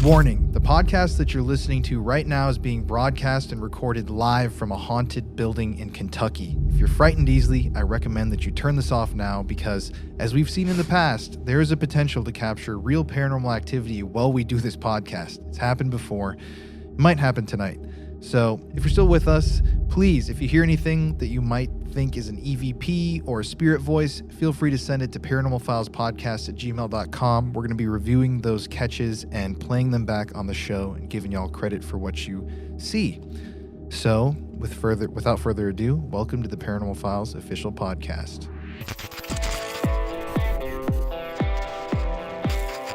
Warning, the podcast that you're listening to right now is being broadcast and recorded live from a haunted building in Kentucky. If you're frightened easily, I recommend that you turn this off now because, as we've seen in the past, there is a potential to capture real paranormal activity while we do this podcast. It's happened before. It might happen tonight. So, if you're still with us, please, if you hear anything that you might think is an EVP or a spirit voice, feel free to send it to paranormalfilespodcast@gmail.com. We're going to be reviewing those catches and playing them back on the show and giving y'all credit for what you see. So, without further ado, welcome to the Paranormal Files official podcast.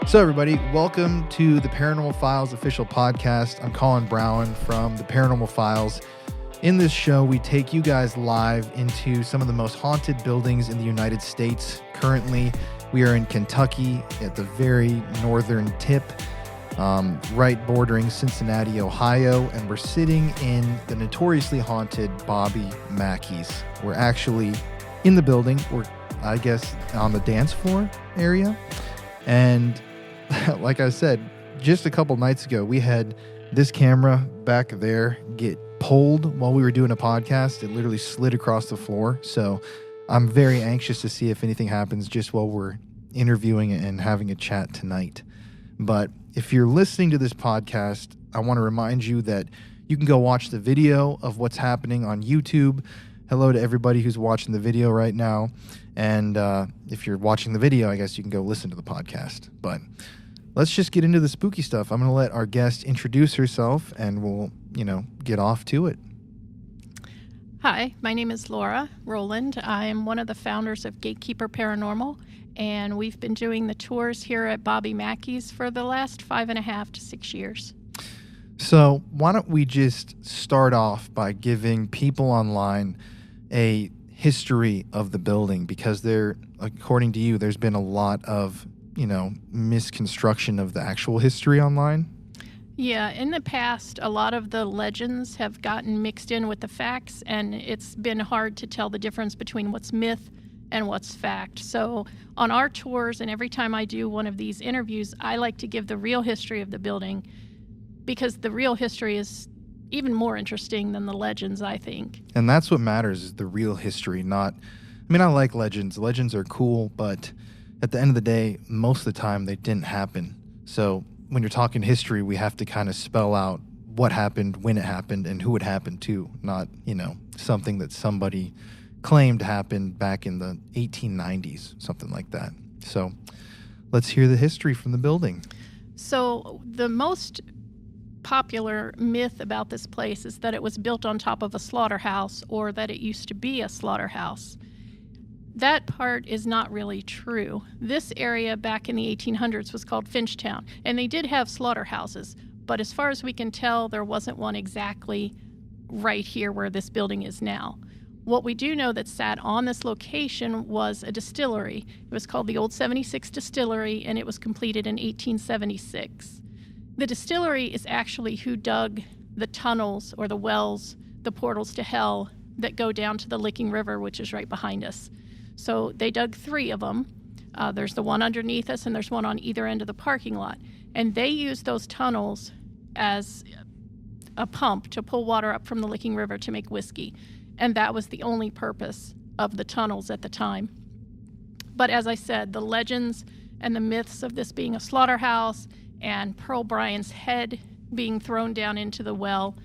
So everybody, welcome to the Paranormal Files official podcast. I'm Colin from the Paranormal Files. In this show, we take you guys live into some of the most haunted buildings in the United States. Currently, we are in Kentucky at the very northern tip, right bordering Cincinnati, Ohio, and we're sitting in the notoriously haunted Bobby Mackey's. We're actually in the building. We're, I guess, on the dance floor area. And like I said, just a couple nights ago, we had this camera back there get pulled while we were doing a podcast. It literally slid across the floor. So I'm very anxious to see if anything happens just while we're interviewing and having a chat tonight. But if you're listening to this podcast, I want to remind you that you can go watch the video of what's happening on YouTube. Hello to everybody who's watching the video right now. And if you're watching the video, I guess you can go listen to the podcast. But let's just get into the spooky stuff. I'm going to let our guest introduce herself and we'll, get off to it. Hi, my name is Rowland. I'm one of the founders of Gatekeeper Paranormal, and we've been doing the tours here at Bobby Mackey's for the last 5.5 to 6 years. So why don't we just start off by giving people online a history of the building, because according to you, there's been a lot of misconstruction of the actual history online. Yeah, in the past, a lot of the legends have gotten mixed in with the facts, and it's been hard to tell the difference between what's myth and what's fact. So on our tours, and every time I do one of these interviews, I like to give the real history of the building, because the real history is even more interesting than the legends, I think. And that's what matters, is the real history, I like legends. Legends are cool, but at the end of the day, most of the time they didn't happen. So when you're talking history, we have to kind of spell out what happened, when it happened, and who it happened to, not, something that somebody claimed happened back in the 1890s, something like that. So let's hear the history from the building. So the most popular myth about this place is that it was built on top of a slaughterhouse, or that it used to be a slaughterhouse. That part is not really true. This area back in the 1800s was called Finchtown, and they did have slaughterhouses, but as far as we can tell, there wasn't one exactly right here where this building is now. What we do know that sat on this location was a distillery. It was called the Old 76 Distillery, and it was completed in 1876. The distillery is actually who dug the tunnels or the wells, the portals to hell that go down to the Licking River, which is right behind us. So they dug 3 of them. There's the one underneath us, and there's one on either end of the parking lot. And they used those tunnels as a pump to pull water up from the Licking River to make whiskey. And that was the only purpose of the tunnels at the time. But as I said, the legends and the myths of this being a slaughterhouse and Pearl Bryan's head being thrown down into the well,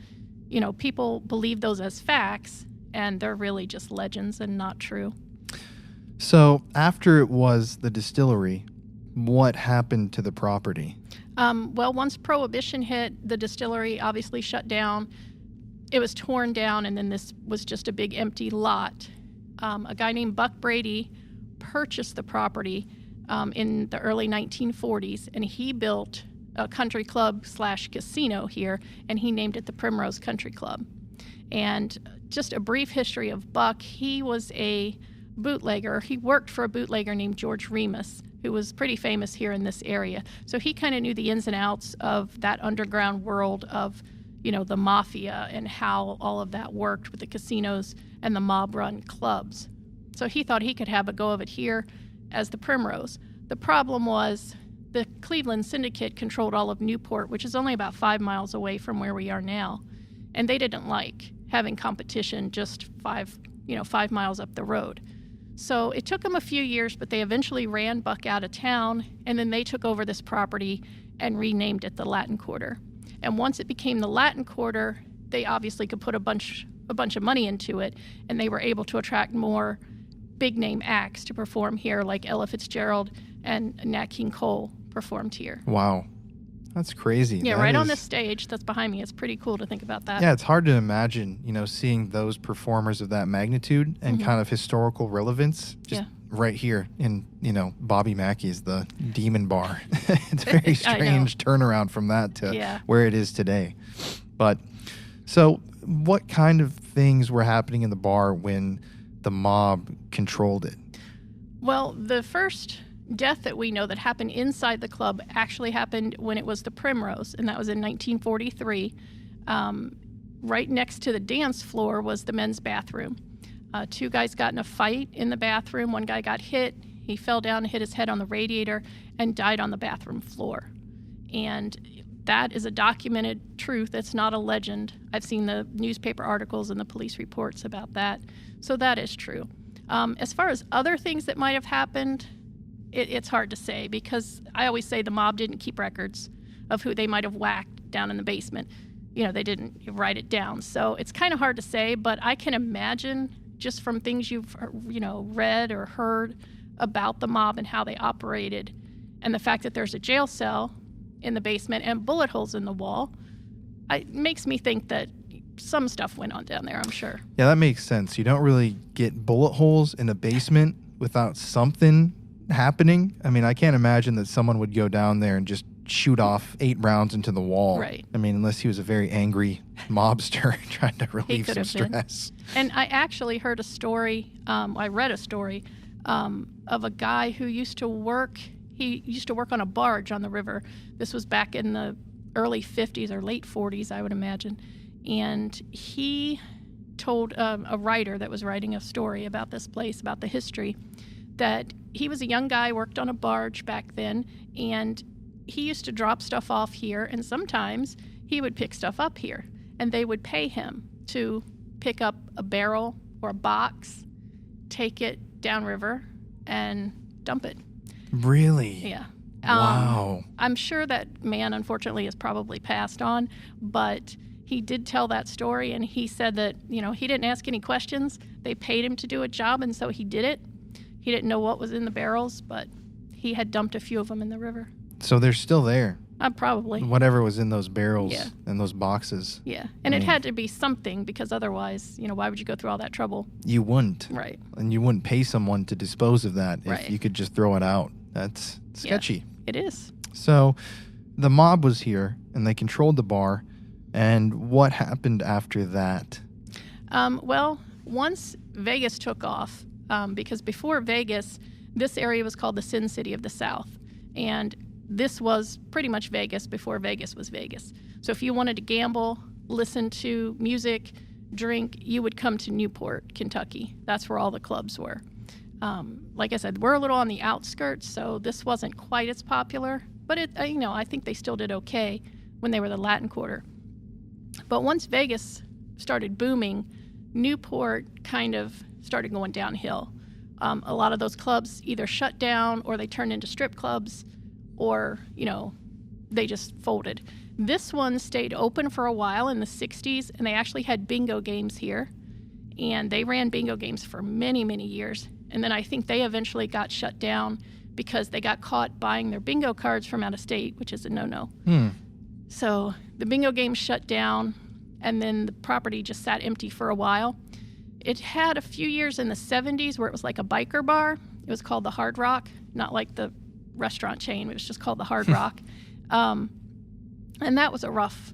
people believe those as facts, and they're really just legends and not true. So after it was the distillery, what happened to the property? Well, once Prohibition hit, the distillery obviously shut down. It was torn down, and then this was just a big empty lot. A guy named Buck Brady purchased the property in the early 1940s, and he built a country club / casino here, and he named it the Primrose Country Club. And just a brief history of Buck, he was a bootlegger. He worked for a bootlegger named George Remus, who was pretty famous here in this area. So he kind of knew the ins and outs of that underground world of, the mafia and how all of that worked with the casinos and the mob-run clubs. So he thought he could have a go of it here as the Primrose. The problem was the Cleveland Syndicate controlled all of Newport, which is only about 5 miles away from where we are now. And they didn't like having competition just 5 miles up the road. So it took them a few years, but they eventually ran Buck out of town, and then they took over this property and renamed it the Latin Quarter. And once it became the Latin Quarter, they obviously could put a bunch of money into it, and they were able to attract more big-name acts to perform here, like Ella Fitzgerald and Nat King Cole performed here. Wow. That's crazy. Yeah, right on this stage that's behind me. It's pretty cool to think about that. Yeah, it's hard to imagine, seeing those performers of that magnitude and kind of historical relevance just right here in, Bobby Mackey's, the Demon Bar. It's a very strange turnaround from that to where it is today. But so what kind of things were happening in the bar when the mob controlled it? Well, the first death that we know that happened inside the club actually happened when it was the Primrose, and that was in 1943. Right next to the dance floor was the men's bathroom. 2 guys got in a fight in the bathroom. One guy got hit. He fell down and hit his head on the radiator and died on the bathroom floor. And that is a documented truth. It's not a legend. I've seen the newspaper articles and the police reports about that. So that is true. As far as other things that might have happened, it's hard to say, because I always say the mob didn't keep records of who they might have whacked down in the basement. They didn't write it down. So it's kind of hard to say, but I can imagine, just from things you've read or heard about the mob and how they operated, and the fact that there's a jail cell in the basement and bullet holes in the wall, it makes me think that some stuff went on down there, I'm sure. Yeah, that makes sense. You don't really get bullet holes in a basement without something happening. I mean, I can't imagine that someone would go down there and just shoot off 8 rounds into the wall. Right. I mean, unless he was a very angry mobster trying to relieve some stress. And I actually heard a story, I read a story of a guy who used to work on a barge on the river. This was back in the early 50s or late 40s, I would imagine. And he told a writer that was writing a story about this place, about the history, that he was a young guy, worked on a barge back then, and he used to drop stuff off here, and sometimes he would pick stuff up here, and they would pay him to pick up a barrel or a box, take it downriver, and dump it. Really? Yeah. Wow. I'm sure that man, unfortunately, has probably passed on, but he did tell that story, and he said that, he didn't ask any questions. They paid him to do a job, and so he did it. He didn't know what was in the barrels, but he had dumped a few of them in the river. So they're still there? Probably. Whatever was in those barrels and those boxes. Yeah. And it had to be something, because otherwise, why would you go through all that trouble? You wouldn't. Right. And you wouldn't pay someone to dispose of that if you could just throw it out. That's sketchy. Yeah, it is. So the mob was here, and they controlled the bar. And what happened after that? Well, once Vegas took off, because before Vegas, this area was called the Sin City of the South. And this was pretty much Vegas before Vegas was Vegas. So if you wanted to gamble, listen to music, drink, you would come to Newport, Kentucky. That's where all the clubs were. Like I said, we're a little on the outskirts, so this wasn't quite as popular. But I think they still did okay when they were the Latin Quarter. But once Vegas started booming, Newport kind of started going downhill. A lot of those clubs either shut down, or they turned into strip clubs, or, they just folded. This one stayed open for a while in the 60s, and they actually had bingo games here. And they ran bingo games for many, many years. And then I think they eventually got shut down because they got caught buying their bingo cards from out of state, which is a no-no. So the bingo game shut down, and then the property just sat empty for a while. It had a few years in the 70s where it was like a biker bar. It was called the Hard Rock, not like the restaurant chain. It was just called the Hard Rock. And that was a rough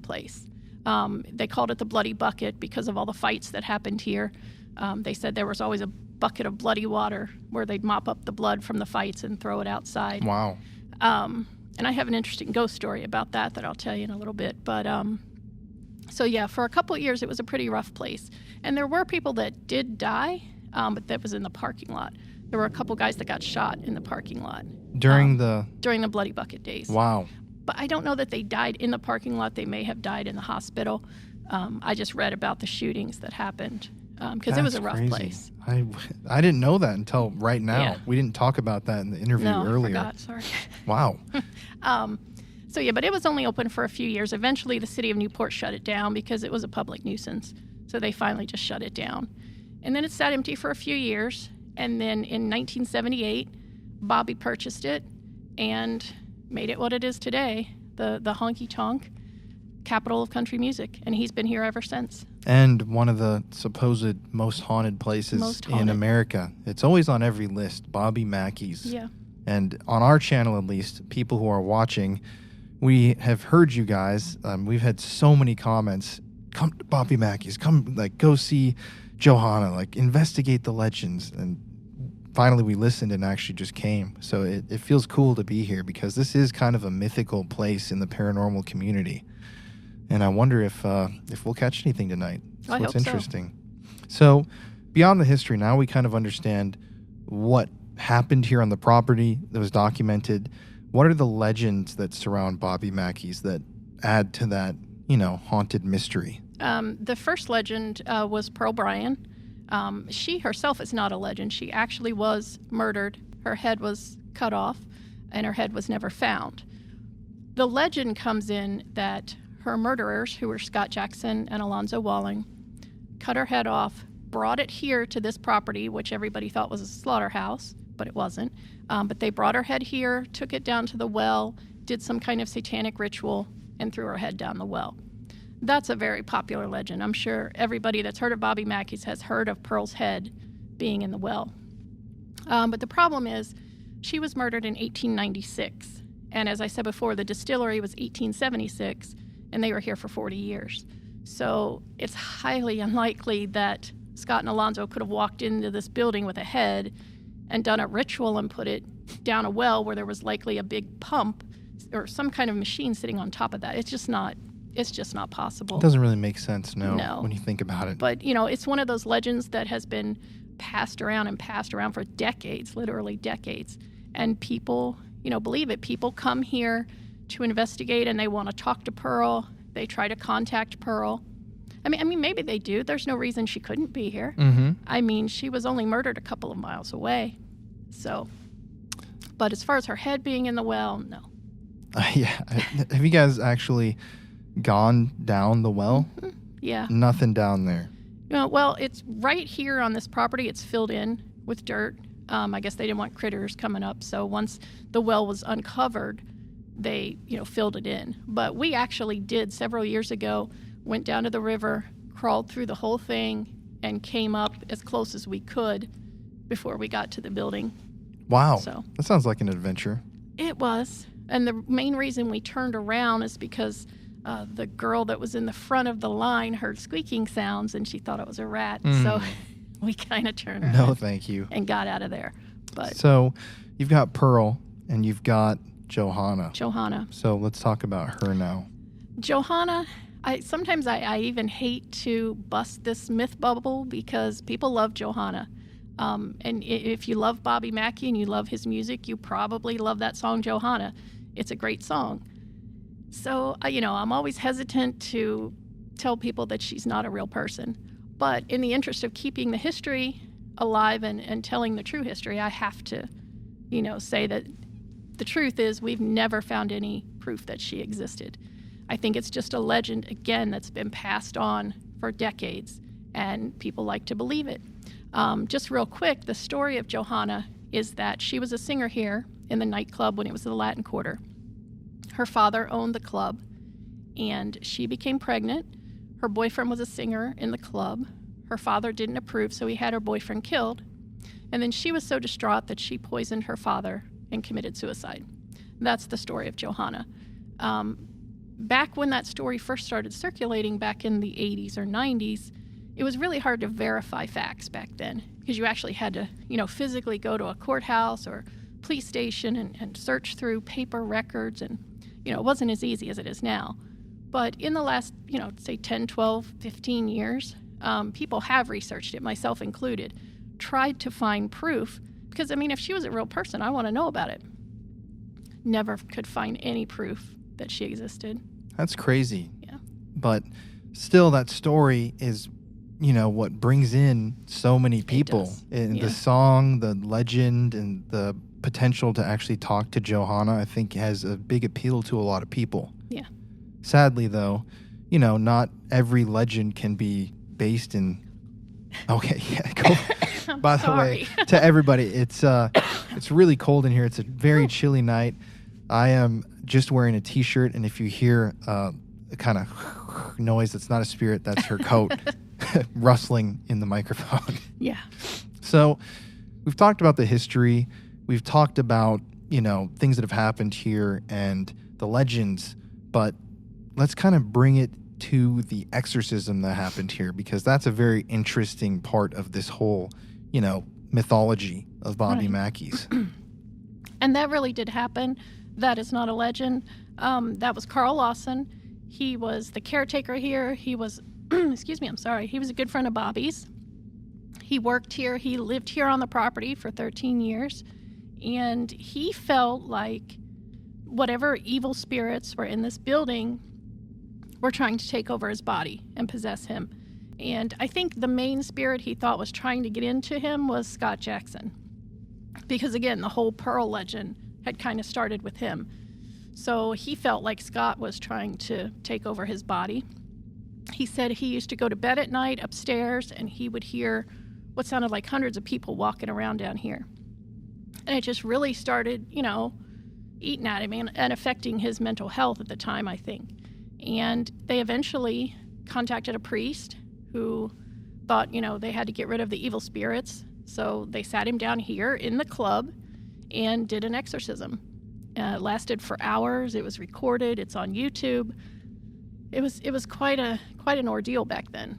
place. They called it the Bloody Bucket because of all the fights that happened here. They said there was always a bucket of bloody water where they'd mop up the blood from the fights and throw it outside. Wow. And I have an interesting ghost story about that I'll tell you in a little bit. But so yeah, for a couple of years, it was a pretty rough place. And there were people that did die, but that was in the parking lot. There were a couple guys that got shot in the parking lot. During the Bloody Bucket days. Wow. But I don't know that they died in the parking lot. They may have died in the hospital. I just read about the shootings that happened because it was a rough place. I didn't know that until right now. Yeah. We didn't talk about that in the interview earlier. I forgot. Sorry. Wow. But it was only open for a few years. Eventually, the city of Newport shut it down because it was a public nuisance. So they finally just shut it down. And then it sat empty for a few years. And then in 1978, Bobby purchased it and made it what it is today, the honky-tonk capital of country music. And he's been here ever since. And one of the supposed most haunted places in America. It's always on every list, Bobby Mackey's. Yeah. And on our channel, at least, people who are watching, we have heard you guys. We've had so many comments. Come to Bobby Mackey's. Come, go see Johanna. Investigate the legends. And finally, we listened and actually just came. So it feels cool to be here because this is kind of a mythical place in the paranormal community. And I wonder if we'll catch anything tonight. I hope interesting. So beyond the history, now we kind of understand what happened here on the property that was documented. What are the legends that surround Bobby Mackey's that add to that, haunted mystery? The first legend was Pearl Bryan. She herself is not a legend. She actually was murdered. Her head was cut off, and her head was never found. The legend comes in that her murderers, who were Scott Jackson and Alonzo Walling, cut her head off, brought it here to this property, which everybody thought was a slaughterhouse, but it wasn't. But they brought her head here, took it down to the well, did some kind of satanic ritual, and threw her head down the well. That's a very popular legend. I'm sure everybody that's heard of Bobby Mackey's has heard of Pearl's head being in the well. But the problem is she was murdered in 1896. And as I said before, the Distillery was 1876, and they were here for 40 years. So it's highly unlikely that Scott and Alonzo could have walked into this building with a head and done a ritual and put it down a well where there was likely a big pump or some kind of machine sitting on top of that. It's just not possible. It doesn't really make sense, no, when you think about it. But, it's one of those legends that has been passed around for decades, literally decades. And people, believe it. People come here to investigate and they want to talk to Pearl. They try to contact Pearl. I mean, maybe they do. There's no reason she couldn't be here. Mm-hmm. I mean, she was only murdered a couple of miles away. So, but as far as her head being in the well, no. Yeah. Have you guys actually gone down the well? Mm-hmm. Yeah. Nothing down there. Well, it's right here on this property. It's filled in with dirt. I guess they didn't want critters coming up. So once the well was uncovered, they, filled it in. But we actually did several years ago, went down to the river, crawled through the whole thing, and came up as close as we could before we got to the building. Wow. So that sounds like an adventure. It was. And the main reason we turned around is because the girl that was in the front of the line heard squeaking sounds, and she thought it was a rat. So we kind of turned around. No, thank you. And got out of there. But so you've got Pearl, and you've got Johanna. So let's talk about her now. Johanna, sometimes I even hate to bust this myth bubble because people love Johanna. And if you love Bobby Mackey and you love his music, you probably love that song Johanna. It's a great song. So, I'm always hesitant to tell people that she's not a real person. But in the interest of keeping the history alive and telling the true history, I have to, say that the truth is we've never found any proof that she existed. I think it's just a legend, again, that's been passed on for decades, and people like to believe it. Just real quick, the story of Johanna is that she was a singer here in the nightclub when it was the Latin Quarter. Her father owned the club, and she became pregnant. Her boyfriend was a singer in the club. Her father didn't approve, so he had her boyfriend killed. And then she was so distraught that she poisoned her father and committed suicide. That's the story of Johanna. Back when that story first started circulating back in the 80s or 90s, it was really hard to verify facts back then because you actually had to, physically go to a courthouse or police station and search through paper records. And, it wasn't as easy as it is now. But in the last, say 10, 12, 15 years, people have researched it, myself included, tried to find proof Because, I mean, if she was a real person, I want to know about it. Never could find any proof that she existed. That's crazy. Yeah. But still, that story is, what brings in so many people. And the song, the legend, and the potential to actually talk to Johanna, I think, has a big appeal to a lot of people. Yeah. Sadly, though, not every legend can be based in... Okay, yeah, go. By the way, to everybody, it's really cold in here. It's a very chilly night. I am just wearing a t-shirt, and if you hear a kind of noise, that's not a spirit, that's her coat rustling in the microphone. Yeah. So we've talked about the history. We've talked about, things that have happened here and the legends, but let's kind of bring it to the exorcism that happened here, because that's a very interesting part of this whole, mythology of Bobby Mackey's. And that really did happen. That is not a legend. That was Carl Lawson. He was the caretaker here. He was, he was a good friend of Bobby's. He worked here. He lived here on the property for 13 years. And he felt like whatever evil spirits were in this building were trying to take over his body and possess him. And I think the main spirit he thought was trying to get into him was Scott Jackson. Because again, the whole Pearl legend had kind of started with him. So he felt like Scott was trying to take over his body. He said he used to go to bed at night upstairs and he would hear what sounded like hundreds of people walking around down here. And it just really started, eating at him and affecting his mental health at the time, I think. And they eventually contacted a priest who thought, they had to get rid of the evil spirits. So they sat him down here in the club and did an exorcism. It lasted for hours. It was recorded. It's on YouTube. It was quite an ordeal back then.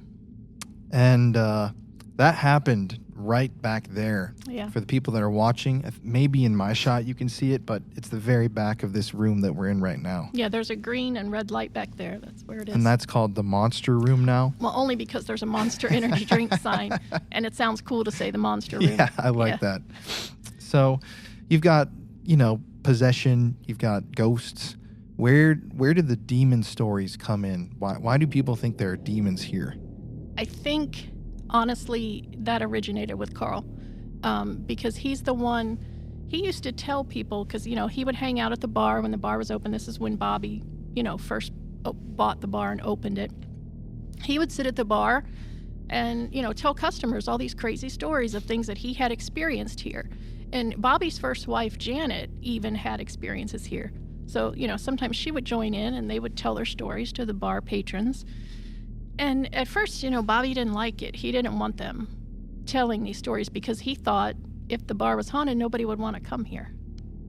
And that happened right back there. Yeah. For the people that are watching, maybe in my shot you can see it, but it's the very back of this room that we're in right now. Yeah, there's a green and red light back there. That's where it is. And that's called the Monster Room now? Well, only because there's a Monster Energy drink sign, and it sounds cool to say the Monster Room. Yeah, I like that. So you've got, possession, you've got ghosts. Where did the demon stories come in? Why do people think there are demons here? I think, honestly, that originated with Carl, because he's the one. He used to tell people, because he would hang out at the bar when the bar was open. This is when Bobby, first bought the bar and opened it. He would sit at the bar and tell customers all these crazy stories of things that he had experienced here. And Bobby's first wife, Janet, even had experiences here. So, sometimes she would join in and they would tell their stories to the bar patrons. And at first, Bobby didn't like it. He didn't want them telling these stories because he thought if the bar was haunted, nobody would want to come here.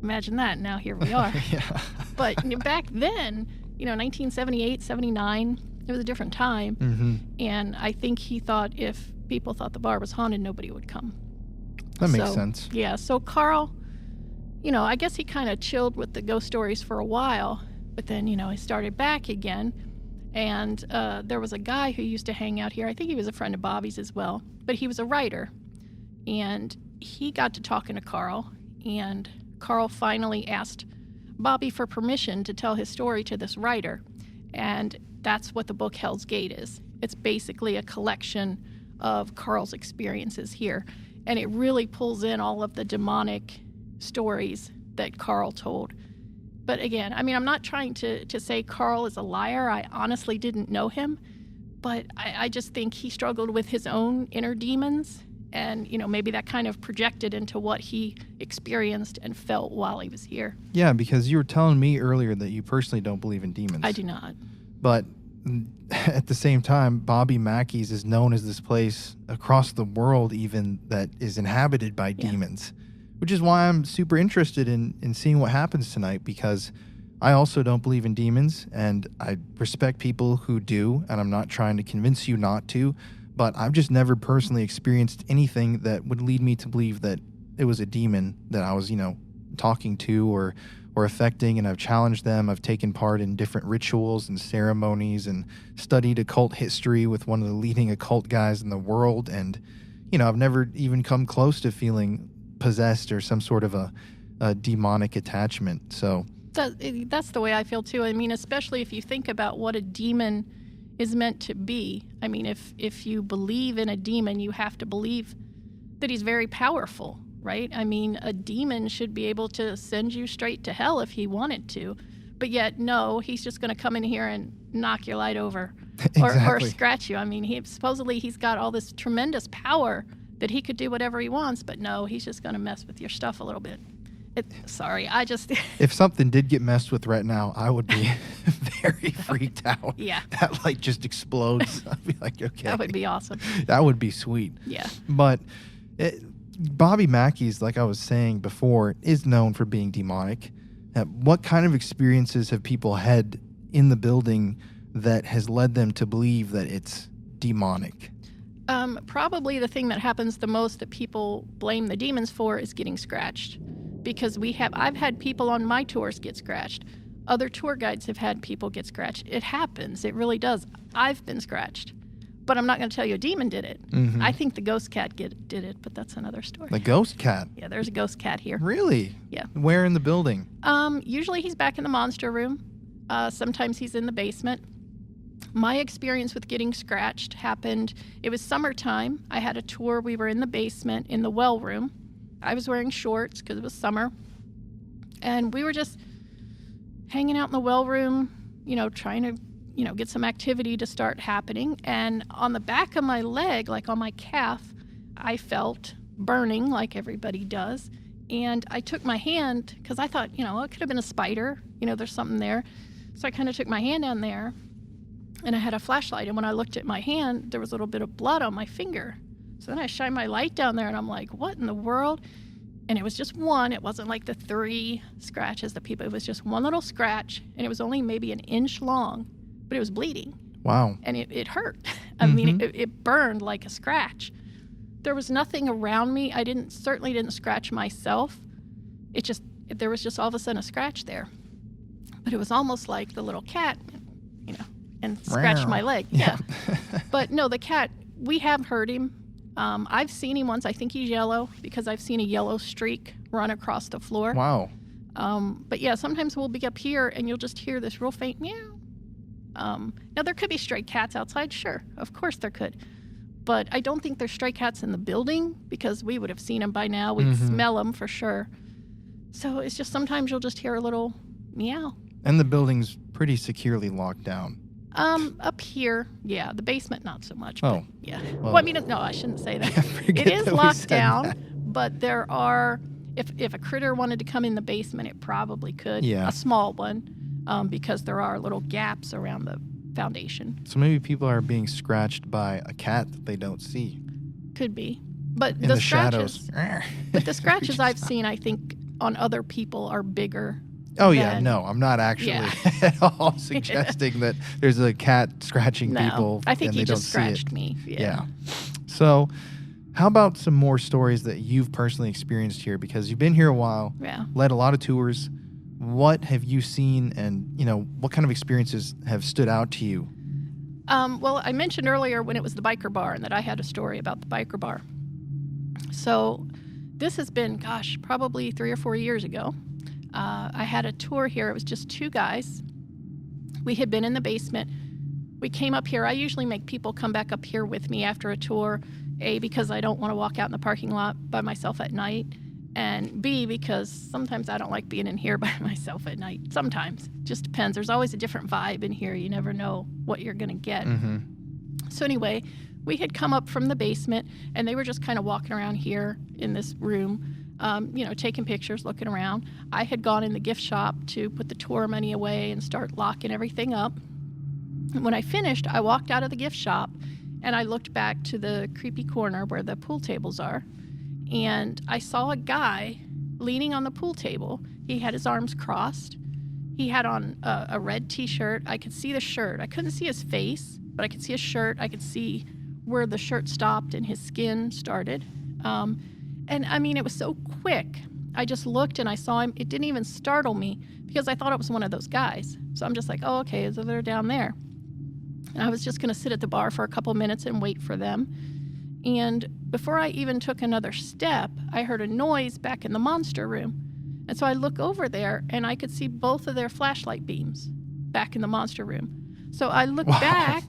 Imagine that. Now here we are. Yeah. But back then, 1978, 79, it was a different time. Mm-hmm. And I think he thought if people thought the bar was haunted, nobody would come. That makes sense. Yeah. So Carl, I guess he kind of chilled with the ghost stories for a while, but then, he started back again. And there was a guy who used to hang out here. I think he was a friend of Bobby's as well, but he was a writer. And he got to talking to Carl, and Carl finally asked Bobby for permission to tell his story to this writer. And that's what the book Hell's Gate is. It's basically a collection of Carl's experiences here. And it really pulls in all of the demonic stories that Carl told. But again, I'm not trying to say Carl is a liar. I honestly didn't know him. But I just think he struggled with his own inner demons. And, maybe that kind of projected into what he experienced and felt while he was here. Yeah, because you were telling me earlier that you personally don't believe in demons. I do not. But at the same time, Bobby Mackey's is known as this place across the world even that is inhabited by demons, which is why I'm super interested in seeing what happens tonight, because I also don't believe in demons, and I respect people who do, and I'm not trying to convince you not to, but I've just never personally experienced anything that would lead me to believe that it was a demon that I was, talking to or affecting, and I've challenged them. I've taken part in different rituals and ceremonies and studied occult history with one of the leading occult guys in the world, and, I've never even come close to feeling possessed or some sort of a demonic attachment. So that's the way I feel too. I mean, especially if you think about what a demon is meant to be. I mean, if you believe in a demon, you have to believe that he's very powerful, right? I mean, a demon should be able to send you straight to hell if he wanted to. But yet, no, he's just going to come in here and knock your light over or scratch you. I mean, supposedly he's got all this tremendous power that he could do whatever he wants, but no, he's just going to mess with your stuff a little bit. If something did get messed with right now, I would be very freaked out. Yeah. That light just explodes. I'd be like, okay. That would be awesome. That would be sweet. Yeah. But Bobby Mackey's, like I was saying before, is known for being demonic. What kind of experiences have people had in the building that has led them to believe that it's demonic? Probably the thing that happens the most that people blame the demons for is getting scratched. Because I've had people on my tours get scratched. Other tour guides have had people get scratched. It happens. It really does. I've been scratched. But I'm not going to tell you a demon did it. Mm-hmm. I think the ghost cat did it, but that's another story. The ghost cat? Yeah, there's a ghost cat here. Really? Yeah. Where in the building? Usually he's back in the monster room. Sometimes he's in the basement. My experience with getting scratched happened, it was summertime. I had a tour. We were in the basement in the well room. I was wearing shorts because it was summer. And we were just hanging out in the well room, trying to, get some activity to start happening. And on the back of my leg, like on my calf, I felt burning like everybody does. And I took my hand because I thought, it could have been a spider. There's something there. So I kind of took my hand down there and I had a flashlight. And when I looked at my hand, there was a little bit of blood on my finger. So then I shine my light down there and I'm like, what in the world? And it was just one. It wasn't like the 3 scratches that people, it was just one little scratch. And it was only maybe an inch long, but it was bleeding. Wow. And it hurt. I mean, it burned like a scratch. There was nothing around me. I certainly didn't scratch myself. There was just all of a sudden a scratch there. But it was almost like the little cat, and scratched my leg. Yeah. But no, the cat, we have heard him. I've seen him once. I think he's yellow because I've seen a yellow streak run across the floor. Wow. But yeah, sometimes we'll be up here and you'll just hear this real faint meow. Now, there could be stray cats outside. Sure, of course there could. But I don't think there's stray cats in the building because we would have seen them by now. We'd smell them for sure. So it's just sometimes you'll just hear a little meow. And the building's pretty securely locked down. Up here, yeah. The basement, not so much. Oh. But yeah. Well, I mean, no, I shouldn't say that. It is locked down, but there are, if a critter wanted to come in the basement, it probably could. Yeah. A small one, because there are little gaps around the foundation. So maybe people are being scratched by a cat that they don't see. Could be. But in the shadows. But the scratches I've seen, I think, on other people are bigger. Oh, yeah. No, I'm not actually at all suggesting that there's a cat scratching people. I think and he they just don't see scratched it. me. Yeah. So how about some more stories that you've personally experienced here? Because you've been here a while, led a lot of tours. What have you seen and, what kind of experiences have stood out to you? Well, I mentioned earlier when it was the biker bar and that I had a story about the biker bar. So this has been, probably 3 or 4 years ago. I had a tour here. It was just 2 guys. We had been in the basement. We came up here. I usually make people come back up here with me after a tour, A, because I don't want to walk out in the parking lot by myself at night, and B, because sometimes I don't like being in here by myself at night. Sometimes. Just depends. There's always a different vibe in here. You never know what you're going to get. So anyway, we had come up from the basement, and they were just kind of walking around here in this room, taking pictures, looking around. I had gone in the gift shop to put the tour money away and start locking everything up. And when I finished, I walked out of the gift shop, and I looked back to the creepy corner where the pool tables are, and I saw a guy leaning on the pool table. He had his arms crossed. He had on a red T-shirt. I could see the shirt. I couldn't see his face, but I could see his shirt. I could see where the shirt stopped and his skin started. And I mean, it was so quick. I just looked and I saw him. It didn't even startle me because I thought it was one of those guys. So I'm just like, oh, okay, so they're down there. And I was just going to sit at the bar for a couple minutes and wait for them. And before I even took another step, I heard a noise back in the monster room. And so I look over there, and I could see both of their flashlight beams back in the monster room. So I look back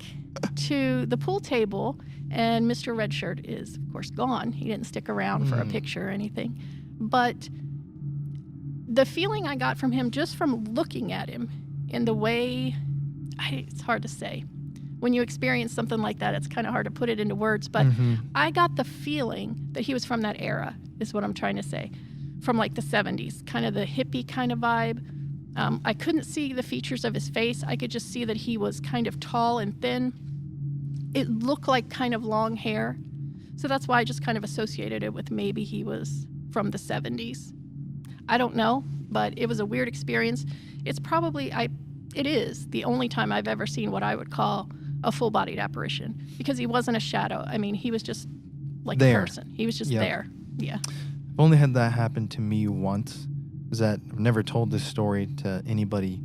to the pool table, and Mr. Redshirt is, of course, gone. He didn't stick around for a picture or anything. But the feeling I got from him just from looking at him in the way, it's hard to say. When you experience something like that, it's kind of hard to put it into words. But I got the feeling that he was from that era, is what I'm trying to say. From like the 70s, kind of the hippie kind of vibe. I couldn't see the features of his face. I could just see that he was kind of tall and thin. It looked like kind of long hair. So that's why I just kind of associated it with maybe he was from the 70s. I don't know, but it was a weird experience. It's probably, it is the only time I've ever seen what I would call a full-bodied apparition, because he wasn't a shadow. I mean, he was just like a person. He was just there. Yeah. I've only had that happen to me once. Is that I've never told this story to anybody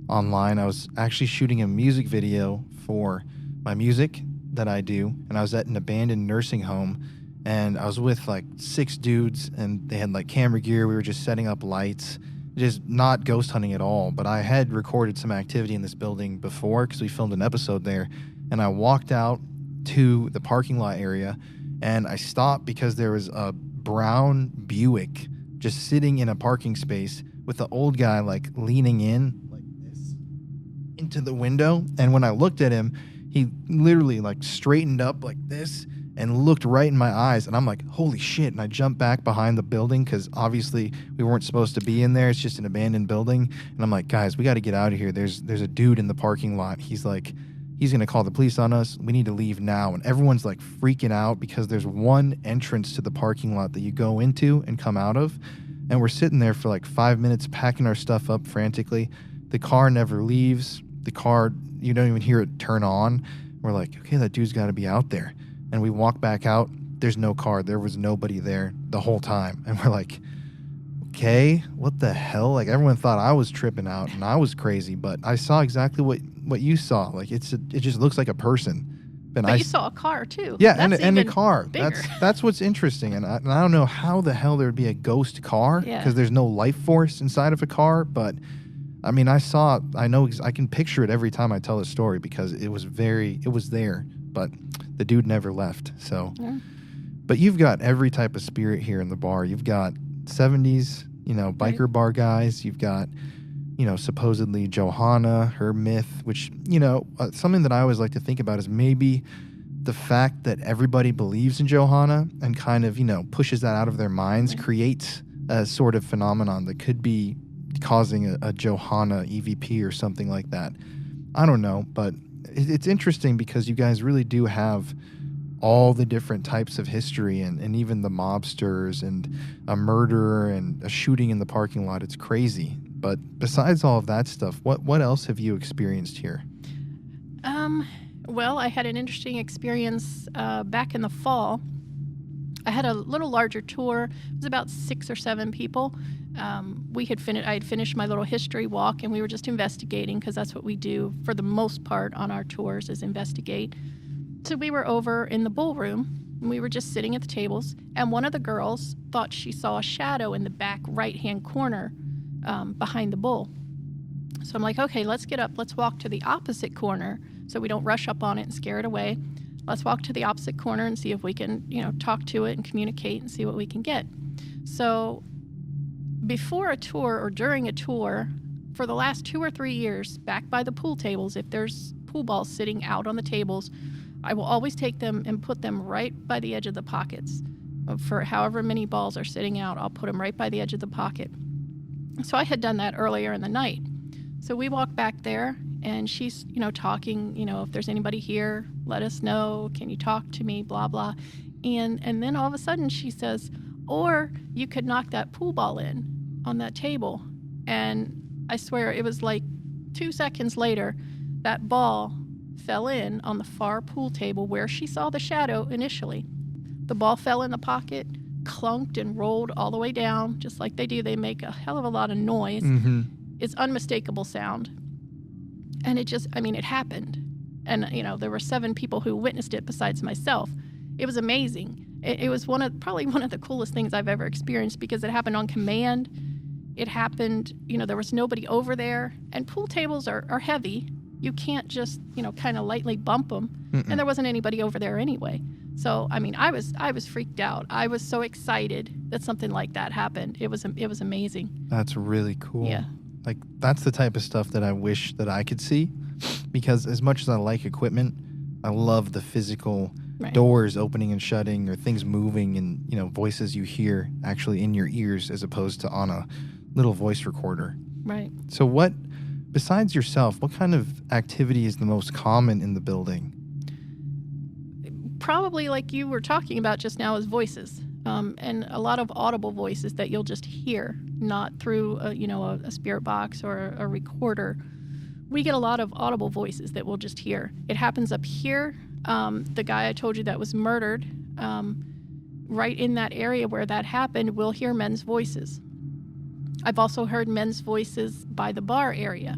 online. I was actually shooting a music video for my music that I do, and I was at an abandoned nursing home, and I was with like 6 dudes, and they had like camera gear. We were just setting up lights, just not ghost hunting at all. But I had recorded some activity in this building before because we filmed an episode there, and I walked out to the parking lot area, and I stopped because there was a brown Buick just sitting in a parking space with the old guy like leaning in like this into the window. And when I looked at him, he literally like straightened up like this and looked right in my eyes. And I'm like, holy shit. And I jumped back behind the building because obviously we weren't supposed to be in there. It's just an abandoned building. And I'm like, guys, we got to get out of here. There's a dude in the parking lot. He's like, he's going to call the police on us. We need to leave now. And everyone's like freaking out because there's one entrance to the parking lot that you go into and come out of. And we're sitting there for like 5 minutes packing our stuff up frantically. The car never leaves. The car, you don't even hear it turn on. We're like, okay, that dude's got to be out there. And we walk back out. There's no car. There was nobody there the whole time. And we're like, okay, what the hell? Like everyone thought I was tripping out and I was crazy, but I saw exactly what you saw. Like it just looks like a person. But you saw a car too. Yeah, and a car. Bigger. That's what's interesting. And I don't know how the hell there would be a ghost car because there's no life force inside of a car. But I mean, I can picture it every time I tell a story because it was there, but the dude never left. So, but you've got every type of spirit here in the bar. You've got 70s, biker bar guys. You've got, supposedly Johanna, her myth, which, something that I always like to think about is maybe the fact that everybody believes in Johanna and kind of, pushes that out of their minds, creates a sort of phenomenon that could be causing a Johanna EVP or something like that. I don't know, but it's interesting because you guys really do have all the different types of history and even the mobsters and a murderer and a shooting in the parking lot. It's crazy. But besides all of that stuff, what else have you experienced here? Well, I had an interesting experience back in the fall. I had a little larger tour. It was about 6 or 7 people. I had finished my little history walk, and we were just investigating because that's what we do for the most part on our tours is investigate. So we were over in the ballroom, and we were just sitting at the tables, and one of the girls thought she saw a shadow in the back right-hand corner behind the bull. So I'm like, okay, let's get up. Let's walk to the opposite corner so we don't rush up on it and scare it away. Let's walk to the opposite corner and see if we can, talk to it and communicate and see what we can get. So before a tour or during a tour, for the last 2 or 3 years, back by the pool tables, if there's pool balls sitting out on the tables, I will always take them and put them right by the edge of the pockets. For however many balls are sitting out, I'll put them right by the edge of the pocket. So I had done that earlier in the night. So we walk back there, and she's, talking, if there's anybody here, let us know. Can you talk to me? Blah, blah. And then all of a sudden she says, or you could knock that pool ball in on that table. And I swear it was like 2 seconds later, that ball fell in on the far pool table where she saw the shadow initially. The ball fell in the pocket, clunked and rolled all the way down, just like they do. They make a hell of a lot of noise. Mm-hmm. It's unmistakable sound. And it happened. And, there were 7 people who witnessed it besides myself. It was amazing. It was probably one of the coolest things I've ever experienced because it happened on command. It happened, there was nobody over there. And pool tables are heavy. You can't just, kind of lightly bump them. Mm-mm. And there wasn't anybody over there anyway. So, I mean, I was freaked out. I was so excited that something like that happened. It was amazing. That's really cool. Yeah. Like, that's the type of stuff that I wish that I could see. Because as much as I like equipment, I love the physical doors opening and shutting or things moving and, voices you hear actually in your ears as opposed to on a little voice recorder. Right. So besides yourself, what kind of activity is the most common in the building? Probably like you were talking about just now is voices. And a lot of audible voices that you'll just hear, not through a spirit box or a recorder. We get a lot of audible voices that we'll just hear. It happens up here. The guy I told you that was murdered, right in that area where that happened, we'll hear men's voices. I've also heard men's voices by the bar area.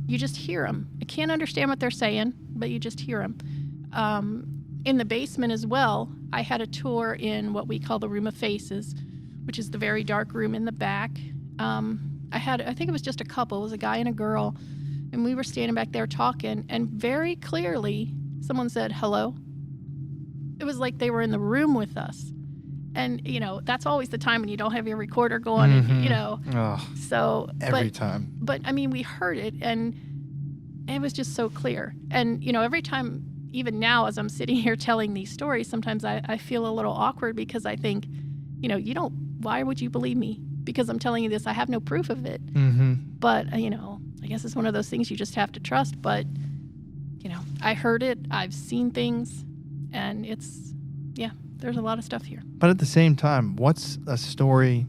You just hear them. I can't understand what they're saying, but you just hear them. In the basement as well, I had a tour in what we call the Room of Faces, which is the very dark room in the back. I think it was just a couple. It was a guy and a girl. And we were standing back there talking, and very clearly, someone said, hello. It was like they were in the room with us. And, that's always the time when you don't have your recorder going, Mm-hmm. So. Every time. But, I mean, we heard it, and it was just so clear. And, every time, even now, as I'm sitting here telling these stories, sometimes I feel a little awkward because I think, why would you believe me? Because I'm telling you this, I have no proof of it. Mm-hmm. But, I guess it's one of those things you just have to trust. But, I heard it. I've seen things. And there's a lot of stuff here. But at the same time, what's a story,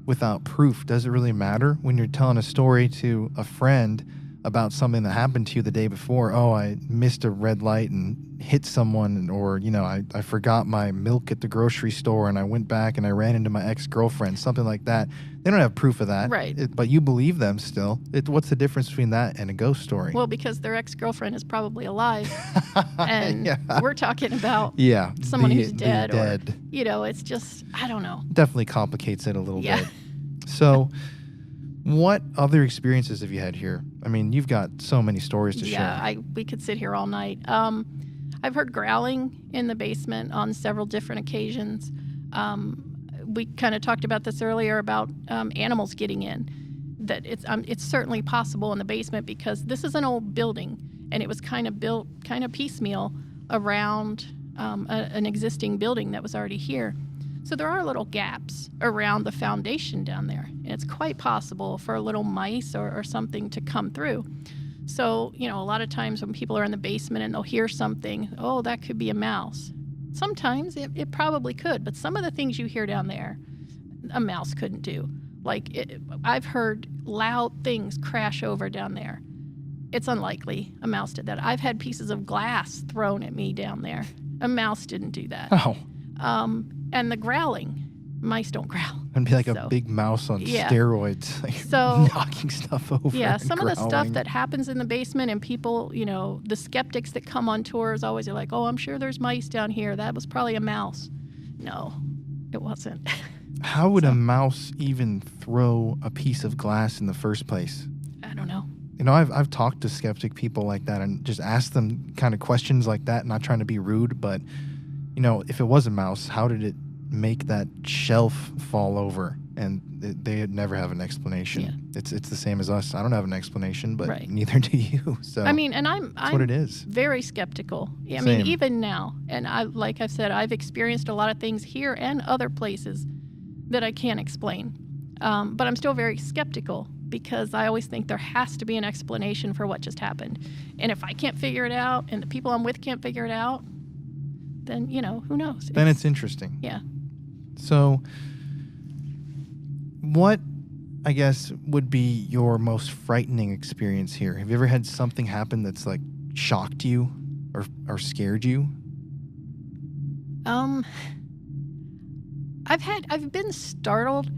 without proof? Does it really matter when you're telling a story to a friend about something that happened to you the day before? Oh, I missed a red light and hit someone, or, I forgot my milk at the grocery store and I went back and I ran into my ex-girlfriend, something like that. They don't have proof of that. Right. But you believe them still. What's the difference between that and a ghost story? Well, because their ex-girlfriend is probably alive. And we're talking about someone who's dead. Dead. Or, it's just, I don't know. Definitely complicates it a little bit. So what other experiences have you had here? I mean, you've got so many stories to share. Yeah, we could sit here all night. I've heard growling in the basement on several different occasions. We kind of talked about this earlier about animals getting in. That it's certainly possible in the basement because this is an old building and it was kind of built kind of piecemeal around an existing building that was already here. So there are little gaps around the foundation down there, and it's quite possible for little mice or something to come through. So, a lot of times when people are in the basement and they'll hear something, oh, that could be a mouse. Sometimes it probably could, but some of the things you hear down there, a mouse couldn't do. Like, I've heard loud things crash over down there. It's unlikely a mouse did that. I've had pieces of glass thrown at me down there. A mouse didn't do that. Oh. And the growling, mice don't growl. And be like a big mouse on steroids, like knocking stuff over. Yeah, and some growling. of the stuff that happens in the basement, and people, the skeptics that come on tours always are like, oh, I'm sure there's mice down here. That was probably a mouse. No, it wasn't. How would a mouse even throw a piece of glass in the first place? I don't know. I've talked to skeptic people like that and just asked them kind of questions like that, not trying to be rude, but if it was a mouse, how did it make that shelf fall over? And they'd never have an explanation. Yeah. It's the same as us. I don't have an explanation, but neither do you. So I mean, and I'm what it is. Very skeptical. I Same. mean, even now, and like I've said, I've experienced a lot of things here and other places that I can't explain. But I'm still very skeptical because I always think there has to be an explanation for what just happened. And if I can't figure it out and the people I'm with can't figure it out, then, who knows? Then it's interesting. Yeah. So what, I guess, would be your most frightening experience here? Have you ever had something happen that's like shocked you or scared you? I've been startled,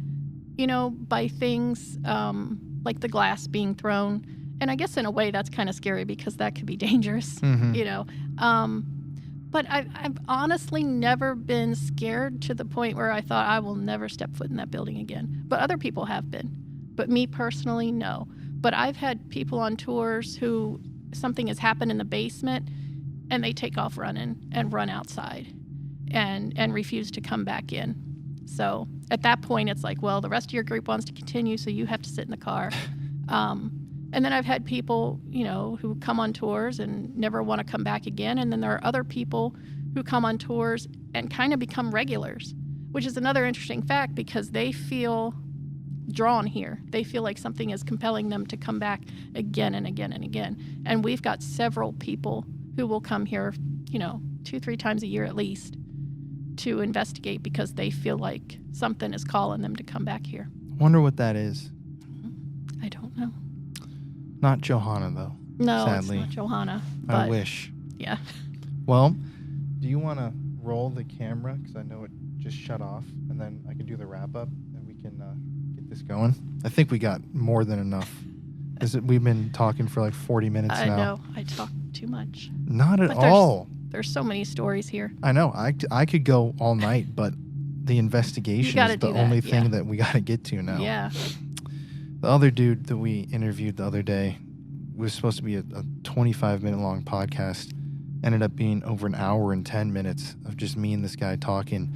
by things like the glass being thrown. And I guess in a way that's kind of scary because that could be dangerous, Mm-hmm. But I've honestly never been scared to the point where I thought I will never step foot in that building again. But other people have been. But me personally, no. But I've had people on tours who something has happened in the basement and they take off running and run outside and refuse to come back in. So at that point, it's like, well, the rest of your group wants to continue, so you have to sit in the car. And then I've had people, who come on tours and never want to come back again. And then there are other people who come on tours and kind of become regulars, which is another interesting fact because they feel drawn here. They feel like something is compelling them to come back again and again and again. And we've got several people who will come here, 2-3 times a year at least to investigate because they feel like something is calling them to come back here. Wonder what that is. I don't know. Not Johanna, though. No, sadly. It's not Johanna. I wish. Yeah. Well, do you want to roll the camera? Because I know it just shut off. And then I can do the wrap-up and we can get this going. I think we got more than enough. We've been talking for like 40 minutes now. I know. I talk too much. Not at all. There's so many stories here. I know. I could go all night, but the investigation is the only thing that we got to get to now. Yeah. The other dude that we interviewed the other day was supposed to be a 25-minute long podcast. Ended up being over an hour and 10 minutes of just me and this guy talking,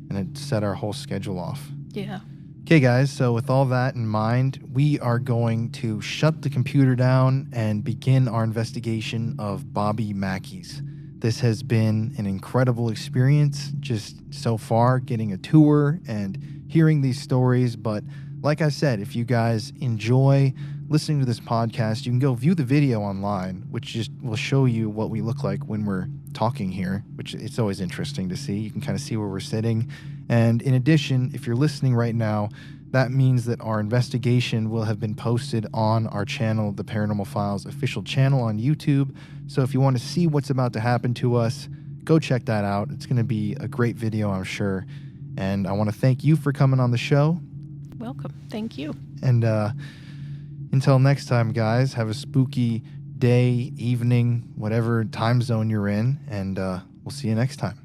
and it set our whole schedule off. Yeah. Okay, guys, so with all that in mind, we are going to shut the computer down and begin our investigation of Bobby Mackey's. This has been an incredible experience just so far, getting a tour and hearing these stories. But like I said, if you guys enjoy listening to this podcast, you can go view the video online, which just will show you what we look like when we're talking here, which it's always interesting to see. You can kind of see where we're sitting. And in addition, if you're listening right now, that means that our investigation will have been posted on our channel, the Paranormal Files official channel on YouTube. So if you want to see what's about to happen to us, go check that out. It's going to be a great video, I'm sure. And I want to thank you for coming on the show. Welcome. Thank you. And until next time, guys, have a spooky day, evening, whatever time zone you're in. And we'll see you next time.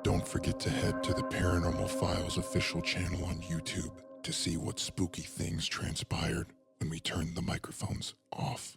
Don't forget to head to the Paranormal Files official channel on YouTube to see what spooky things transpired when we turned the microphones off.